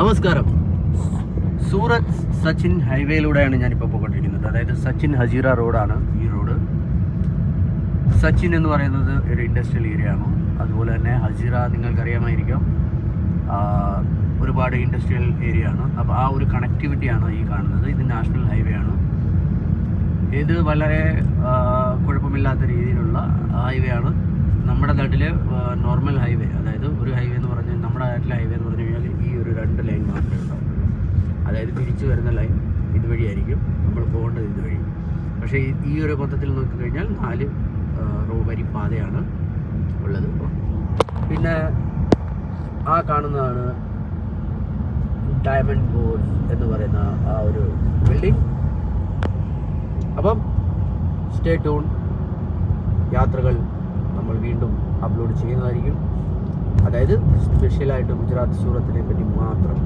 നമസ്കാരം. സൂറത്ത് സച്ചിൻ ഹൈവേയിലൂടെയാണ് ഞാനിപ്പോൾ പോയിക്കൊണ്ടിരിക്കുന്നത്. അതായത് സച്ചിൻ ഹജീറ റോഡാണ് ഈ റോഡ്. സച്ചിൻ എന്ന് പറയുന്നത് ഒരു ഇൻഡസ്ട്രിയൽ ഏരിയ ആണ്. അതുപോലെ തന്നെ ഹജീറ നിങ്ങൾക്കറിയാമായിരിക്കാം, ഒരുപാട് ഇൻഡസ്ട്രിയൽ ഏരിയ ആണ്. അപ്പോൾ ആ ഒരു കണക്ടിവിറ്റിയാണ് ഈ കാണുന്നത്. ഇത് നാഷണൽ ഹൈവേ ആണ്. ഇത് വളരെ കുഴപ്പമില്ലാത്ത രീതിയിലുള്ള ഹൈവേ ആണ്. നമ്മുടെ നാട്ടിലെ നോർമൽ ഹൈവേ, അതായത് ഒരു ഹൈവേ എന്ന് പറഞ്ഞാൽ നമ്മുടെ നാട്ടിലെ ഹൈവേ എന്ന് പറഞ്ഞു കഴിഞ്ഞാൽ ഈ ഒരു 2 ലൈൻ മാത്രമേ ഉണ്ടാവും. അതായത് തിരിച്ചു വരുന്ന ലൈൻ ഇതുവഴിയായിരിക്കും, നമ്മൾ പോകേണ്ടത് ഇതുവഴി. പക്ഷേ ഈ ഒരു മൊത്തത്തിൽ നോക്കിക്കഴിഞ്ഞാൽ 4 വരി പാതയാണ് ഉള്ളത്. പിന്നെ ആ കാണുന്നതാണ് ഡയമണ്ട് ബോർഡ് എന്ന് പറയുന്ന ആ ഒരു ബിൽഡിംഗ്. അപ്പം സ്റ്റേ ട്യൂൺ. യാത്രകൾ നമ്മൾ വീണ്ടും അപ്ലോഡ് ചെയ്യുന്നതായിരിക്കും. അതായത് സ്പെഷ്യലായിട്ട് ഗുജറാത്ത് സൂറത്തിനെ പറ്റി മാത്രം.